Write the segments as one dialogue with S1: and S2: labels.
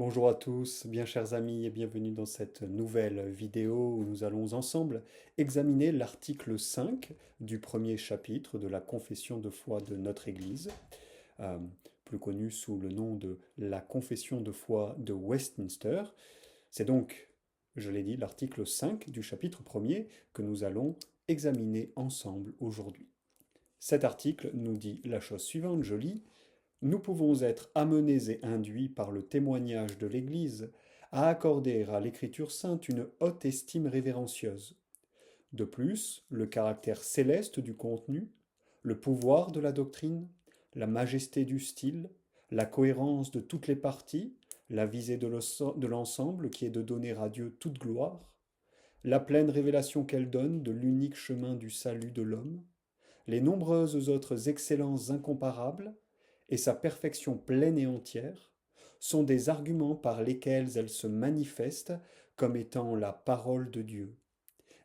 S1: Bonjour à tous, bien chers amis, et bienvenue dans cette nouvelle vidéo où nous allons ensemble examiner l'article 5 du premier chapitre de la Confession de foi de notre Église, euh, plus connue sous le nom de la Confession de foi de Westminster. C'est donc, je l'ai dit, l'article 5 du chapitre premier que nous allons examiner ensemble aujourd'hui. Cet article nous dit la chose suivante, je lis: nous pouvons être amenés et induits par le témoignage de l'Église à accorder à l'Écriture sainte une haute estime révérencieuse. De plus, le caractère céleste du contenu, le pouvoir de la doctrine, la majesté du style, la cohérence de toutes les parties, la visée de l'ensemble qui est de donner à Dieu toute gloire, la pleine révélation qu'elle donne de l'unique chemin du salut de l'homme, les nombreuses autres excellences incomparables, et sa perfection pleine et entière, sont des arguments par lesquels elle se manifeste comme étant la parole de Dieu.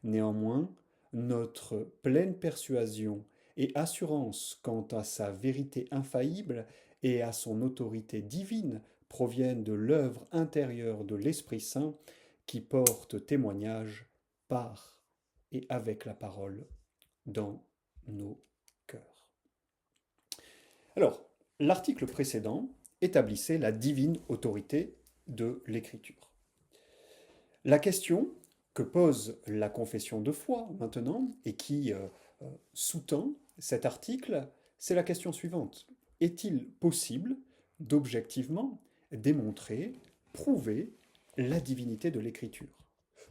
S1: Néanmoins, notre pleine persuasion et assurance quant à sa vérité infaillible et à son autorité divine proviennent de l'œuvre intérieure de l'Esprit Saint qui porte témoignage par et avec la parole dans nos cœurs. Alors, l'article précédent établissait la divine autorité de l'Écriture. La question que pose la confession de foi maintenant, et qui sous-tend cet article, c'est la question suivante. Est-il possible d'objectivement démontrer, prouver la divinité de l'Écriture?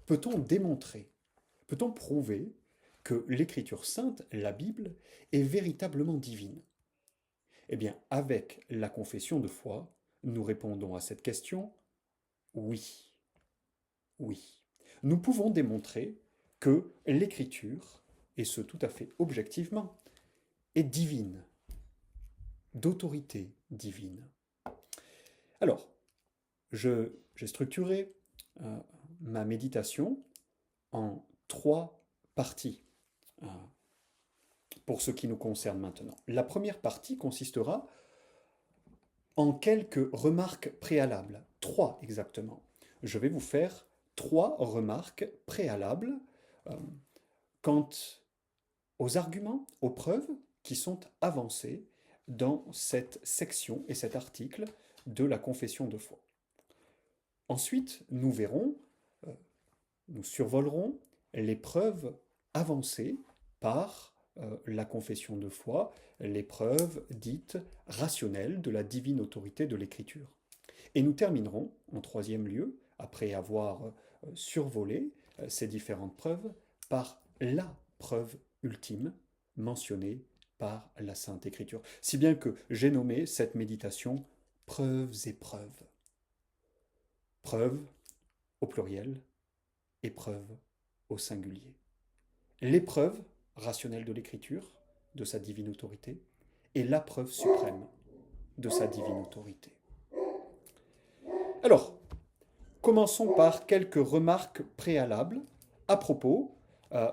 S1: Peut-on démontrer, peut-on prouver que l'Écriture sainte, la Bible, est véritablement divine? Eh bien, avec la confession de foi, nous répondons à cette question: oui, oui. Nous pouvons démontrer que l'Écriture, et ce tout à fait objectivement, est divine, d'autorité divine. Alors, j'ai structuré euh, ma méditation en trois parties euh, pour ce qui nous concerne maintenant. La première partie consistera en quelques remarques préalables, trois exactement. Je vais vous faire trois remarques préalables euh, quant aux arguments, aux preuves qui sont avancées dans cette section et cet article de la confession de foi. Ensuite, nous verrons, euh, nous survolerons les preuves avancées par la confession de foi, les preuves dites rationnelles de la divine autorité de l'Écriture. Et nous terminerons, en troisième lieu, après avoir survolé ces différentes preuves, par la preuve ultime mentionnée par la Sainte Écriture. Si bien que j'ai nommé cette méditation preuves et preuves. Preuves au pluriel, épreuve au singulier. L'épreuve rationnelle de l'Écriture, de sa divine autorité, et la preuve suprême de sa divine autorité. Alors, commençons par quelques remarques préalables à propos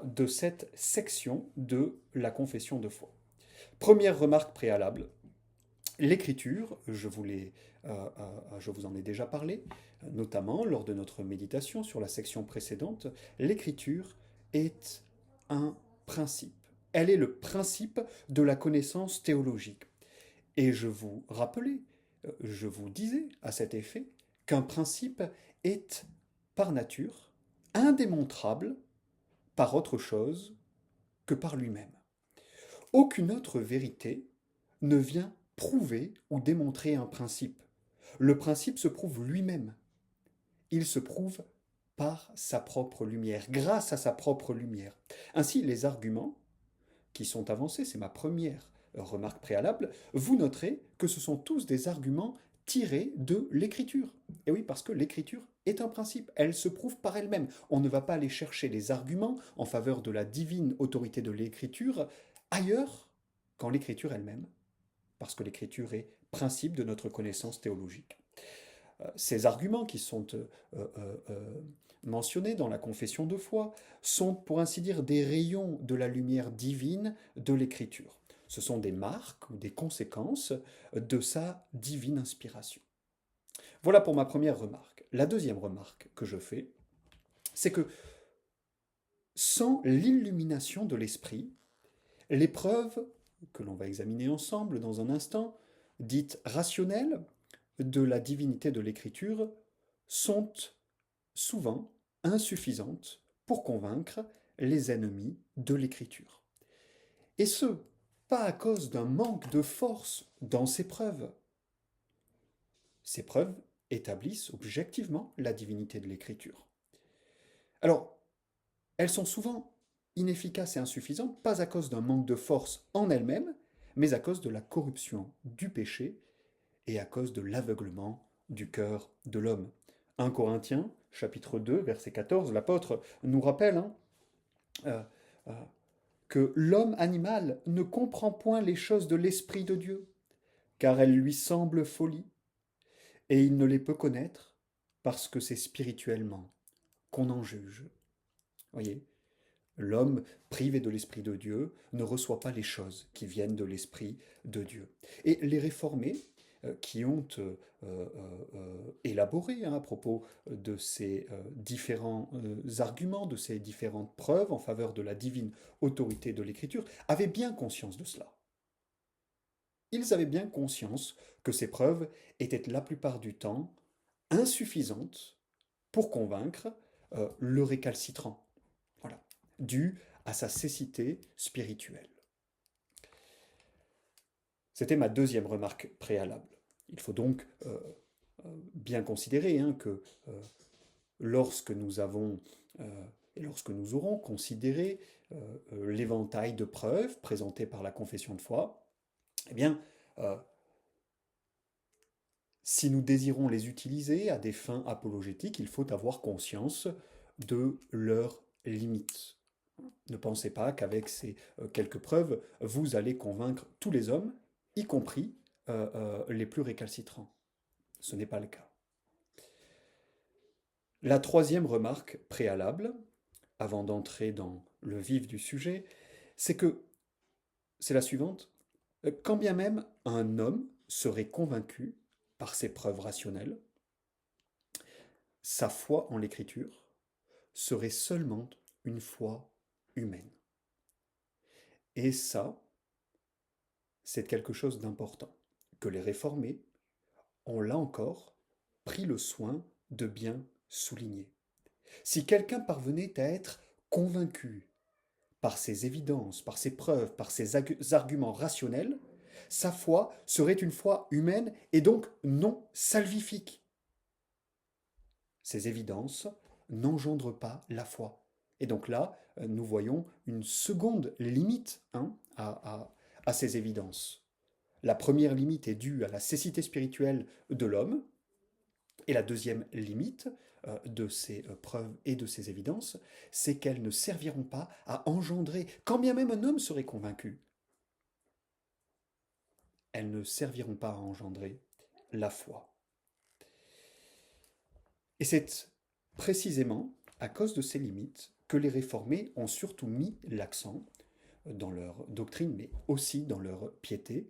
S1: de cette section de la confession de foi. Première remarque préalable, l'Écriture, je vous en ai déjà parlé, notamment lors de notre méditation sur la section précédente, l'Écriture est un principe. Elle est le principe de la connaissance théologique. Et je vous rappelais, je vous disais à cet effet, qu'un principe est par nature indémontrable par autre chose que par lui-même. Aucune autre vérité ne vient prouver ou démontrer un principe. Le principe se prouve lui-même. Il se prouve par sa propre lumière, grâce à sa propre lumière. Ainsi, les arguments qui sont avancés, c'est ma première remarque préalable, vous noterez que ce sont tous des arguments tirés de l'écriture. Et oui, parce que l'écriture est un principe, elle se prouve par elle-même. On ne va pas aller chercher les arguments en faveur de la divine autorité de l'écriture ailleurs qu'en l'écriture elle-même, parce que l'écriture est principe de notre connaissance théologique. Ces arguments qui sont mentionnés dans la confession de foi sont, pour ainsi dire, des rayons de la lumière divine de l'écriture. Ce sont des marques ou des conséquences de sa divine inspiration. Voilà pour ma première remarque. La deuxième remarque que je fais, c'est que sans l'illumination de l'esprit, les preuves que l'on va examiner ensemble dans un instant, dites rationnelles de la divinité de l'écriture, sont souvent insuffisantes pour convaincre les ennemis de l'écriture. Et ce, pas à cause d'un manque de force dans ces preuves. Ces preuves établissent objectivement la divinité de l'écriture. Alors, elles sont souvent inefficaces et insuffisantes, pas à cause d'un manque de force en elles-mêmes, mais à cause de la corruption du péché et à cause de l'aveuglement du cœur de l'homme. 1 Corinthiens, chapitre 2, verset 14, l'apôtre nous rappelle euh, euh, que l'homme animal ne comprend point les choses de l'Esprit de Dieu, car elles lui semblent folie, et il ne les peut connaître parce que c'est spirituellement qu'on en juge. Voyez, l'homme privé de l'Esprit de Dieu ne reçoit pas les choses qui viennent de l'Esprit de Dieu. Et les réformés qui ont élaboré à propos de ces différents arguments, de ces différentes preuves en faveur de la divine autorité de l'Écriture, avaient bien conscience de cela. Ils avaient bien conscience que ces preuves étaient la plupart du temps insuffisantes pour convaincre le récalcitrant, voilà, dû à sa cécité spirituelle. C'était ma deuxième remarque préalable. Il faut donc bien considérer que lorsque nous avons et lorsque nous aurons considéré l'éventail de preuves présentées par la confession de foi, eh bien, si nous désirons les utiliser à des fins apologétiques, il faut avoir conscience de leurs limites. Ne pensez pas qu'avec ces quelques preuves, vous allez convaincre tous les hommes, y compris les plus récalcitrants. Ce n'est pas le cas. La troisième remarque préalable, avant d'entrer dans le vif du sujet, c'est que, c'est la suivante, quand bien même un homme serait convaincu par ses preuves rationnelles, sa foi en l'écriture serait seulement une foi humaine. Et ça, c'est quelque chose d'important, que les réformés ont là encore pris le soin de bien souligner. Si quelqu'un parvenait à être convaincu par ses évidences, par ses preuves, par ses arguments rationnels, sa foi serait une foi humaine et donc non salvifique. Ces évidences n'engendrent pas la foi. Et donc là, nous voyons une seconde limite à ces évidences. La première limite est due à la cécité spirituelle de l'homme, et la deuxième limite de ces preuves et de ces évidences, c'est qu'elles ne serviront pas à engendrer, quand bien même un homme serait convaincu, elles ne serviront pas à engendrer la foi. Et c'est précisément à cause de ces limites que les réformés ont surtout mis l'accent dans leur doctrine, mais aussi dans leur piété,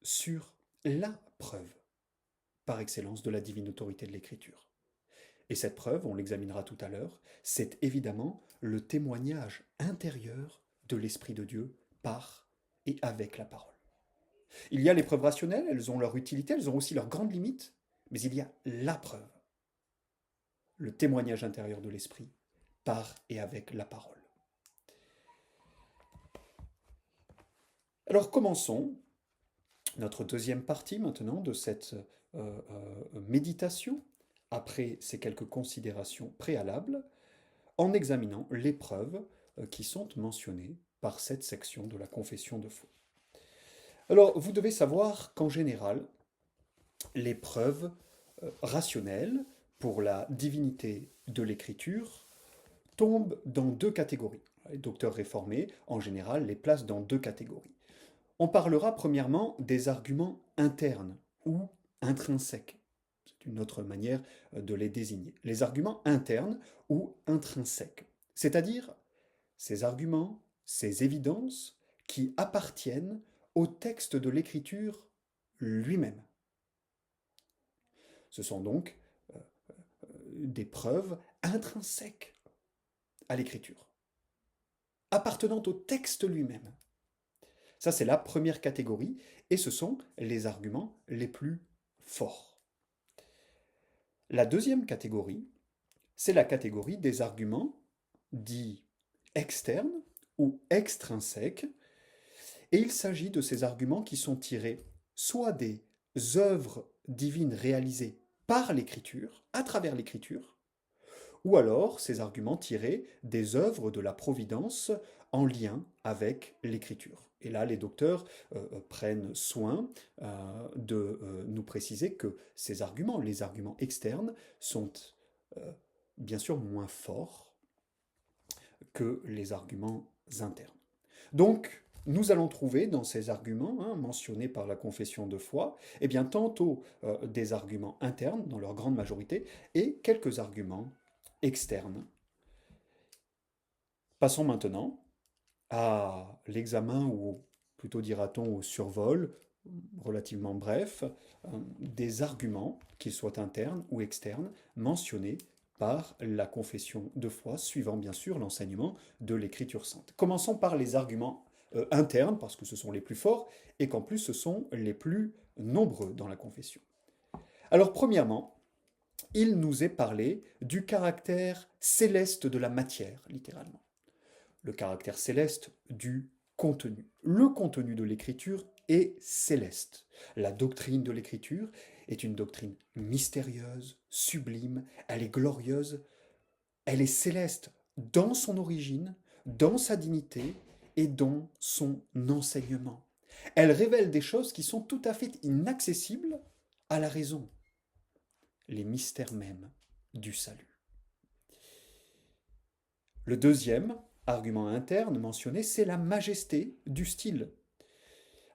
S1: sur la preuve par excellence de la divine autorité de l'Écriture. Et cette preuve, on l'examinera tout à l'heure, c'est évidemment le témoignage intérieur de l'Esprit de Dieu par et avec la parole. Il y a les preuves rationnelles, elles ont leur utilité, elles ont aussi leurs grandes limites, mais il y a la preuve, le témoignage intérieur de l'Esprit par et avec la parole. Alors commençons notre deuxième partie maintenant de cette méditation, après ces quelques considérations préalables, en examinant les preuves qui sont mentionnées par cette section de la confession de foi. Alors, vous devez savoir qu'en général, les preuves rationnelles pour la divinité de l'écriture tombent dans deux catégories. Les docteurs réformés, en général, les placent dans deux catégories. On parlera premièrement des arguments internes ou intrinsèques. C'est une autre manière de les désigner. Les arguments internes ou intrinsèques, c'est-à-dire ces arguments, ces évidences qui appartiennent au texte de l'écriture lui-même. Ce sont donc des preuves intrinsèques à l'écriture, appartenant au texte lui-même. Ça, c'est la première catégorie, et ce sont les arguments les plus forts. La deuxième catégorie, c'est la catégorie des arguments dits externes ou extrinsèques, et il s'agit de ces arguments qui sont tirés soit des œuvres divines réalisées par l'écriture, à travers l'écriture, ou alors ces arguments tirés des œuvres de la providence en lien avec l'écriture. Et là, les docteurs prennent soin de nous préciser que ces arguments, les arguments externes, sont bien sûr moins forts que les arguments internes. Donc, nous allons trouver dans ces arguments mentionnés par la confession de foi, eh bien, tantôt des arguments internes, dans leur grande majorité, et quelques arguments externes. Passons maintenant à l'examen, ou plutôt dira-t-on au survol, relativement bref, des arguments, qu'ils soient internes ou externes, mentionnés par la confession de foi, suivant bien sûr l'enseignement de l'Écriture sainte. Commençons par les arguments internes, parce que ce sont les plus forts, et qu'en plus ce sont les plus nombreux dans la confession. Alors premièrement, il nous est parlé du caractère céleste de la matière, littéralement. Le caractère céleste du contenu. Le contenu de l'écriture est céleste. La doctrine de l'écriture est une doctrine mystérieuse, sublime, elle est glorieuse, elle est céleste dans son origine, dans sa dignité et dans son enseignement. Elle révèle des choses qui sont tout à fait inaccessibles à la raison, les mystères mêmes du salut. Le deuxième argument interne mentionné, c'est la majesté du style.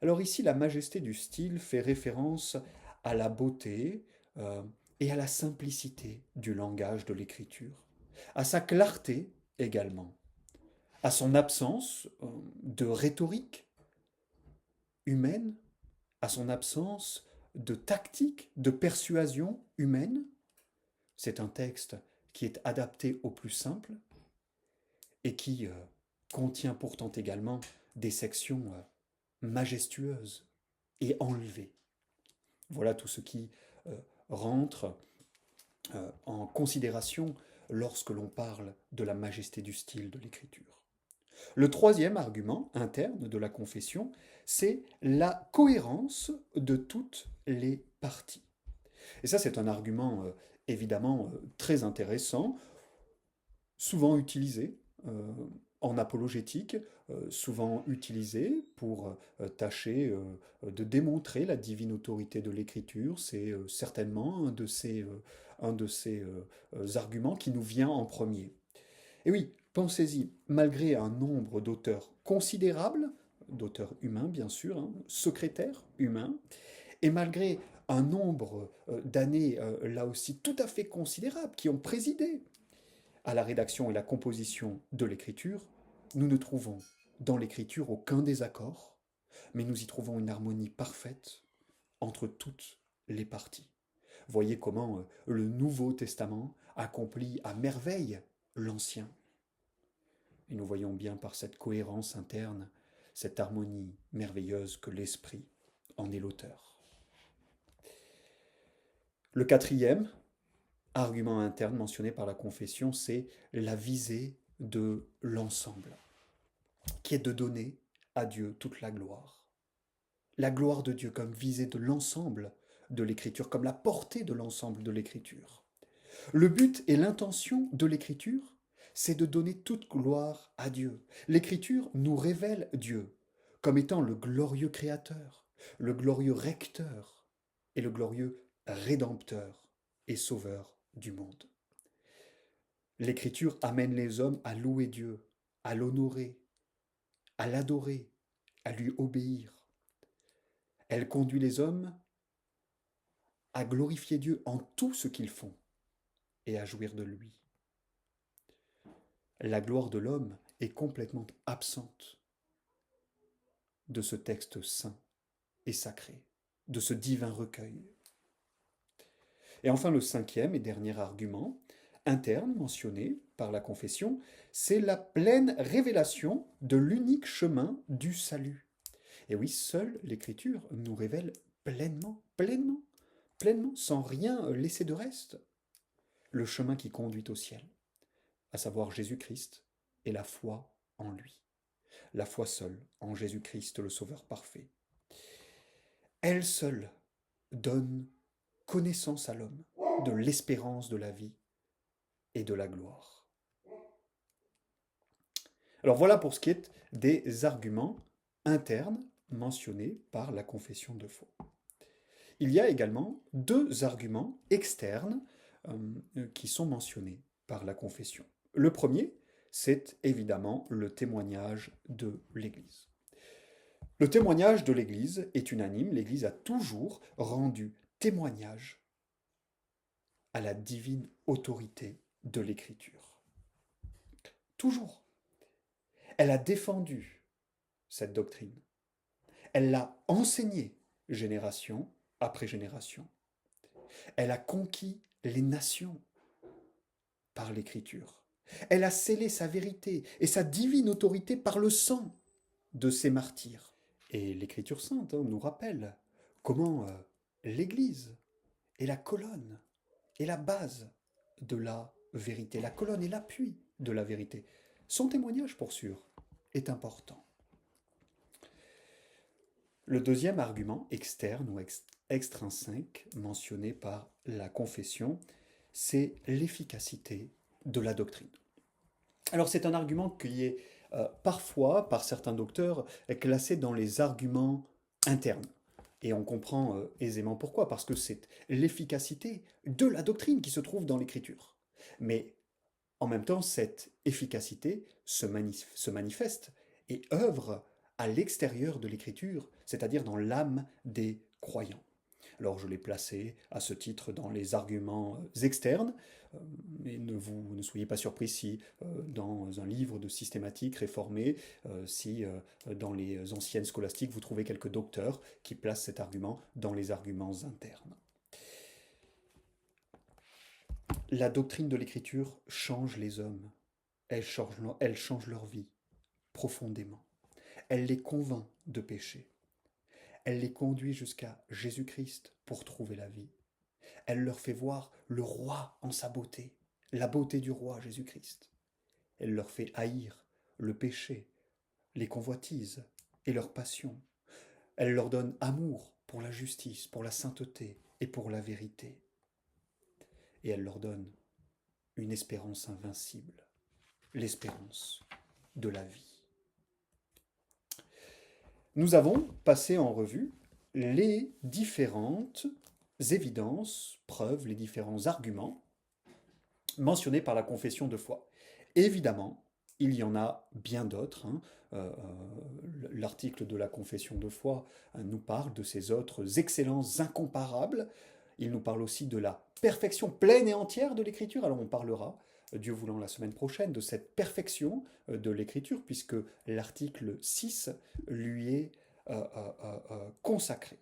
S1: Alors ici, la majesté du style fait référence à la beauté et à la simplicité du langage de l'écriture, à sa clarté également, à son absence de rhétorique humaine, à son absence de tactique, de persuasion humaine. C'est un texte qui est adapté au plus simple et qui contient pourtant également des sections majestueuses et enlevées. Voilà tout ce qui rentre en considération lorsque l'on parle de la majesté du style de l'écriture. Le troisième argument interne de la confession, c'est la cohérence de toutes les parties. Et ça, c'est un argument évidemment très intéressant, souvent utilisé en apologétique, souvent utilisé pour tâcher de démontrer la divine autorité de l'écriture. C'est certainement un de ces arguments qui nous vient en premier. Et oui, pensez-y, malgré un nombre d'auteurs considérables, d'auteurs humains bien sûr, secrétaires humains, et malgré un nombre d'années là aussi tout à fait considérable qui ont présidé à la rédaction et la composition de l'écriture, nous ne trouvons dans l'écriture aucun désaccord, mais nous y trouvons une harmonie parfaite entre toutes les parties. Voyez comment le Nouveau Testament accomplit à merveille l'Ancien. Et nous voyons bien par cette cohérence interne, cette harmonie merveilleuse que l'Esprit en est l'auteur. Le quatrième argument interne mentionné par la confession, c'est la visée de l'ensemble, qui est de donner à Dieu toute la gloire. La gloire de Dieu comme visée de l'ensemble de l'écriture, comme la portée de l'ensemble de l'écriture. Le but et l'intention de l'écriture, c'est de donner toute gloire à Dieu. L'écriture nous révèle Dieu comme étant le glorieux créateur, le glorieux recteur et le glorieux rédempteur et sauveur du monde. L'écriture amène les hommes à louer Dieu, à l'honorer, à l'adorer, à lui obéir. Elle conduit les hommes à glorifier Dieu en tout ce qu'ils font et à jouir de lui. La gloire de l'homme est complètement absente de ce texte saint et sacré, de ce divin recueil. Et enfin, le cinquième et dernier argument interne mentionné par la confession, c'est la pleine révélation de l'unique chemin du salut. Et oui, seule l'Écriture nous révèle pleinement, pleinement, pleinement, sans rien laisser de reste, le chemin qui conduit au ciel, à savoir Jésus-Christ et la foi en lui. La foi seule en Jésus-Christ, le Sauveur parfait. Elle seule donne connaissance à l'homme de l'espérance de la vie et de la gloire. Alors voilà pour ce qui est des arguments internes mentionnés par la confession de foi. Il y a également deux arguments externes qui sont mentionnés par la confession. Le premier, c'est évidemment le témoignage de l'Église. Le témoignage de l'Église est unanime. L'Église a toujours rendu témoignage à la divine autorité de l'Écriture. Toujours. Elle a défendu cette doctrine. Elle l'a enseignée génération après génération. Elle a conquis les nations par l'Écriture. Elle a scellé sa vérité et sa divine autorité par le sang de ses martyrs. Et l'Écriture sainte nous rappelle comment l'Église est la colonne et la base de la vérité, la colonne et l'appui de la vérité. Son témoignage, pour sûr, est important. Le deuxième argument externe ou extrinsèque mentionné par la confession, c'est l'efficacité de la doctrine. Alors c'est un argument qui est parfois, par certains docteurs, classé dans les arguments internes. Et on comprend aisément pourquoi, parce que c'est l'efficacité de la doctrine qui se trouve dans l'Écriture. Mais en même temps, cette efficacité se manifeste et œuvre à l'extérieur de l'Écriture, c'est-à-dire dans l'âme des croyants. Alors je l'ai placé à ce titre dans les arguments externes, mais ne soyez pas surpris si dans un livre de systématique réformé, si dans les anciennes scolastiques vous trouvez quelques docteurs qui placent cet argument dans les arguments internes. La doctrine de l'Écriture change les hommes, elle change leur vie profondément, elle les convainc de péché. Elle les conduit jusqu'à Jésus-Christ pour trouver la vie. Elle leur fait voir le roi en sa beauté, la beauté du roi Jésus-Christ. Elle leur fait haïr le péché, les convoitises et leurs passions. Elle leur donne amour pour la justice, pour la sainteté et pour la vérité. Et elle leur donne une espérance invincible, l'espérance de la vie. Nous avons passé en revue les différentes évidences, preuves, les différents arguments mentionnés par la confession de foi. Évidemment, il y en a bien d'autres. L'article de la confession de foi nous parle de ces autres excellences incomparables. Il nous parle aussi de la perfection pleine et entière de l'Écriture. Alors on parlera, Dieu voulant, la semaine prochaine, de cette perfection de l'Écriture, puisque l'article 6 lui est consacré.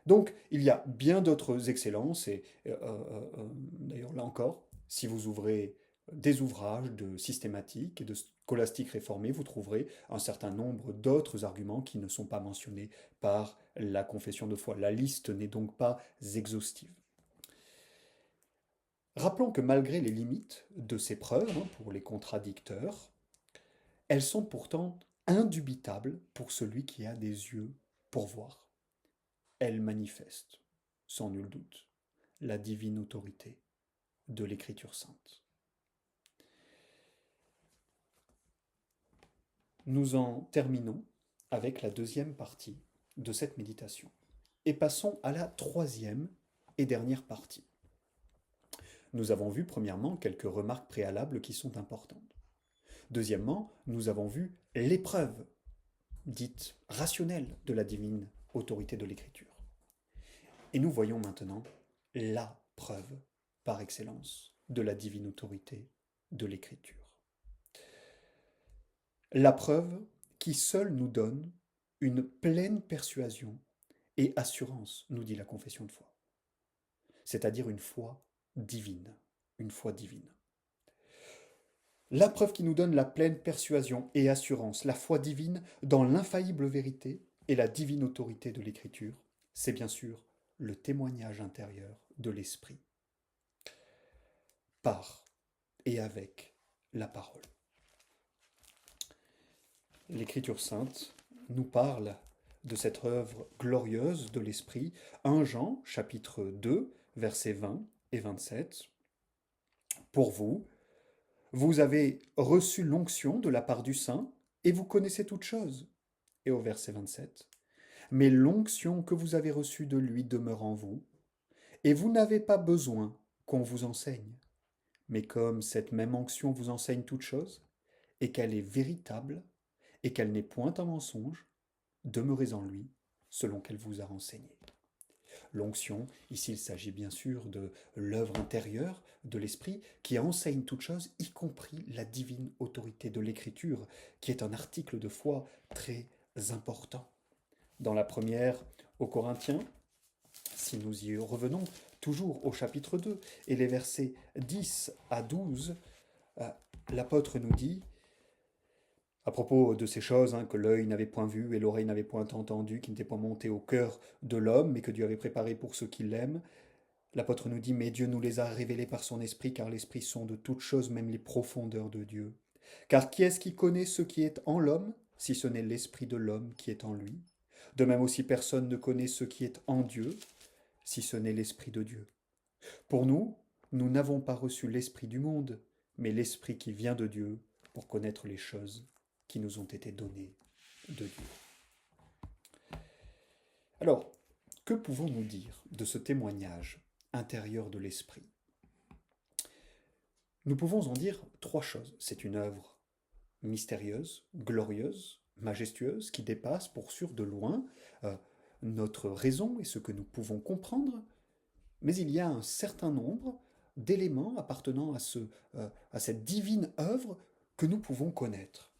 S1: Donc, il y a bien d'autres excellences, et d'ailleurs, là encore, si vous ouvrez des ouvrages de systématique et de scolastique réformée, vous trouverez un certain nombre d'autres arguments qui ne sont pas mentionnés par la confession de foi. La liste n'est donc pas exhaustive. Rappelons que malgré les limites de ces preuves, pour les contradicteurs, elles sont pourtant indubitables pour celui qui a des yeux pour voir. Elles manifestent, sans nul doute, la divine autorité de l'Écriture sainte. Nous en terminons avec la deuxième partie de cette méditation et passons à la troisième et dernière partie. Nous avons vu premièrement quelques remarques préalables qui sont importantes. Deuxièmement, nous avons vu l'épreuve dite rationnelle de la divine autorité de l'Écriture. Et nous voyons maintenant la preuve par excellence de la divine autorité de l'Écriture. La preuve qui seule nous donne une pleine persuasion et assurance, nous dit la confession de foi. c'est-à-dire une foi divine. Une foi divine. La preuve qui nous donne la pleine persuasion et assurance, la foi divine dans l'infaillible vérité et la divine autorité de l'Écriture, c'est bien sûr le témoignage intérieur de l'Esprit, par et avec la parole. L'Écriture sainte nous parle de cette œuvre glorieuse de l'Esprit. 1 Jean, chapitre 2, versets 20 et 27. Pour vous, vous avez reçu l'onction de la part du Saint et vous connaissez toutes choses. Et au verset 27, mais l'onction que vous avez reçue de lui demeure en vous, et vous n'avez pas besoin qu'on vous enseigne. Mais comme cette même onction vous enseigne toutes choses, et qu'elle est véritable, et qu'elle n'est point un mensonge, demeurez en lui, selon qu'elle vous a renseigné. L'onction, ici il s'agit bien sûr de l'œuvre intérieure de l'Esprit qui enseigne toutes choses, y compris la divine autorité de l'Écriture, qui est un article de foi très important. Dans la première aux Corinthiens, si nous y revenons, toujours au chapitre 2, et les versets 10 à 12, l'apôtre nous dit, à propos de ces choses que l'œil n'avait point vues et l'oreille n'avait point entendues, qui n'étaient point montées au cœur de l'homme, mais que Dieu avait préparées pour ceux qui l'aiment, l'apôtre nous dit, mais Dieu nous les a révélées par son esprit, car l'esprit sonde toutes choses, même les profondeurs de Dieu. Car qui est-ce qui connaît ce qui est en l'homme, si ce n'est l'esprit de l'homme qui est en lui? De même aussi personne ne connaît ce qui est en Dieu, si ce n'est l'esprit de Dieu. Pour nous, nous n'avons pas reçu l'esprit du monde, mais l'esprit qui vient de Dieu, pour connaître les choses qui nous ont été données de Dieu. Alors, que pouvons-nous dire de ce témoignage intérieur de l'esprit? Nous pouvons en dire trois choses. C'est une œuvre mystérieuse, glorieuse, majestueuse, qui dépasse pour sûr de loin notre raison et ce que nous pouvons comprendre, mais il y a un certain nombre d'éléments appartenant à cette divine œuvre que nous pouvons connaître.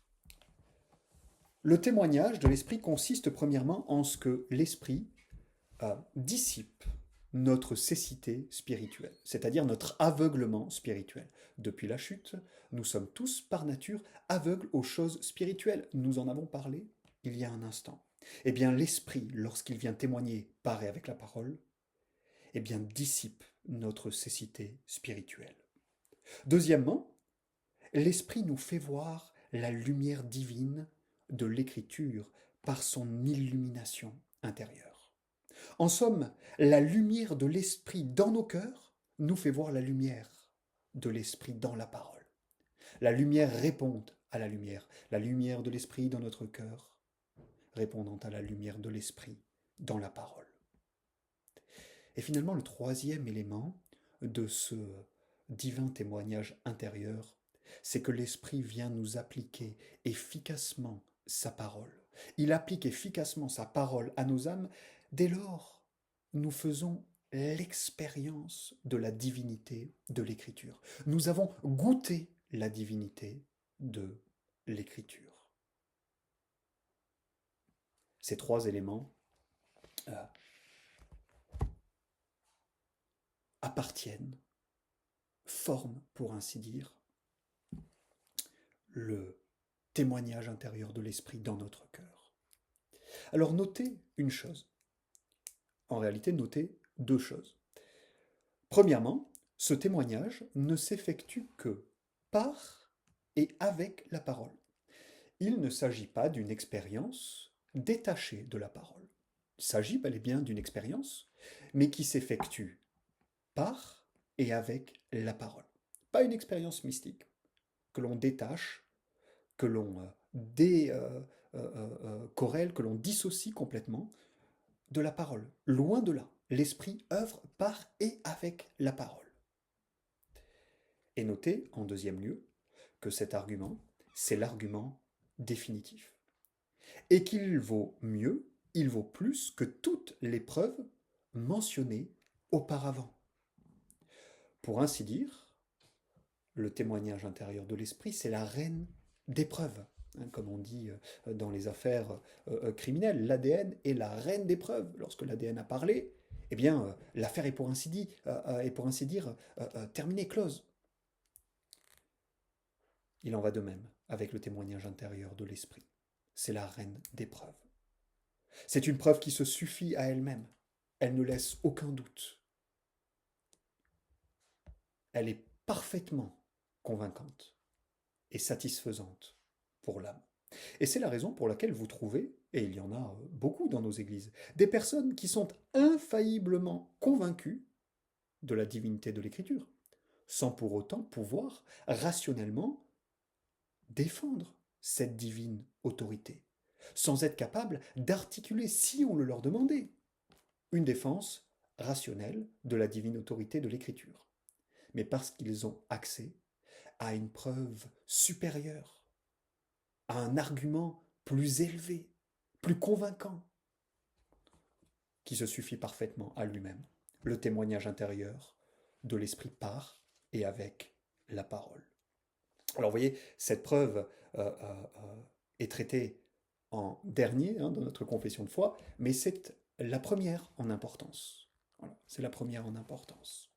S1: Le témoignage de l'esprit consiste premièrement en ce que l'esprit dissipe notre cécité spirituelle, c'est-à-dire notre aveuglement spirituel. Depuis la chute, nous sommes tous par nature aveugles aux choses spirituelles. Nous en avons parlé il y a un instant. Eh bien, l'esprit, lorsqu'il vient témoigner par et avec la parole, eh bien, dissipe notre cécité spirituelle. Deuxièmement, l'esprit nous fait voir la lumière divine de l'écriture par son illumination intérieure. En somme, la lumière de l'esprit dans nos cœurs nous fait voir la lumière de l'esprit dans la parole. La lumière répond à la lumière de l'esprit dans notre cœur, répondant à la lumière de l'esprit dans la parole. Et finalement, le troisième élément de ce divin témoignage intérieur, c'est que l'esprit vient nous appliquer efficacement sa parole. Il applique efficacement sa parole à nos âmes dès lors nous faisons l'expérience de la divinité de l'Écriture. Nous avons goûté la divinité de l'Écriture. Ces trois éléments appartiennent, forment, pour ainsi dire, le témoignage intérieur de l'esprit dans notre cœur. Alors notez une chose. En réalité, notez deux choses. Premièrement, ce témoignage ne s'effectue que par et avec la parole. Il ne s'agit pas d'une expérience détachée de la parole. Il s'agit bel et bien d'une expérience, mais qui s'effectue par et avec la parole. Pas une expérience mystique que l'on détache, que l'on décorrèle, que l'on dissocie complètement de la parole. Loin de là, l'esprit œuvre par et avec la parole. Et notez, en deuxième lieu, que cet argument, c'est l'argument définitif. Et qu'il vaut mieux, il vaut plus que toutes les preuves mentionnées auparavant. Pour ainsi dire, le témoignage intérieur de l'esprit, c'est la reine des preuves. Comme on dit dans les affaires criminelles, l'ADN est la reine des preuves. Lorsque l'ADN a parlé, eh bien, l'affaire est pour ainsi dire terminée, close. Il en va de même avec le témoignage intérieur de l'esprit. C'est la reine des preuves. C'est une preuve qui se suffit à elle-même. Elle ne laisse aucun doute. Elle est parfaitement convaincante et satisfaisante pour l'âme. Et c'est la raison pour laquelle vous trouvez, et il y en a beaucoup dans nos églises, des personnes qui sont infailliblement convaincues de la divinité de l'Écriture, sans pour autant pouvoir rationnellement défendre cette divine autorité, sans être capable d'articuler, si on le leur demandait, une défense rationnelle de la divine autorité de l'Écriture. Mais parce qu'ils ont accès à une preuve supérieure, à un argument plus élevé, plus convaincant, qui se suffit parfaitement à lui-même, le témoignage intérieur de l'esprit par et avec la parole. Alors vous voyez, cette preuve est traitée en dernier dans notre confession de foi, mais c'est la première en importance. Voilà, c'est la première en importance.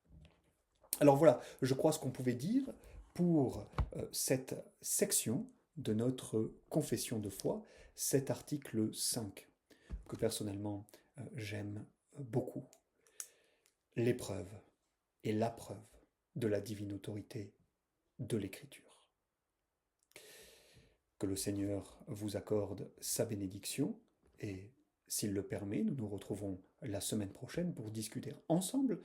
S1: Alors voilà, je crois ce qu'on pouvait dire pour cette section de notre confession de foi, cet article 5, que personnellement j'aime beaucoup. L'épreuve et la preuve de la divine autorité de l'Écriture. Que le Seigneur vous accorde sa bénédiction et, s'il le permet, nous nous retrouvons la semaine prochaine pour discuter ensemble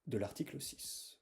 S1: de l'article 6.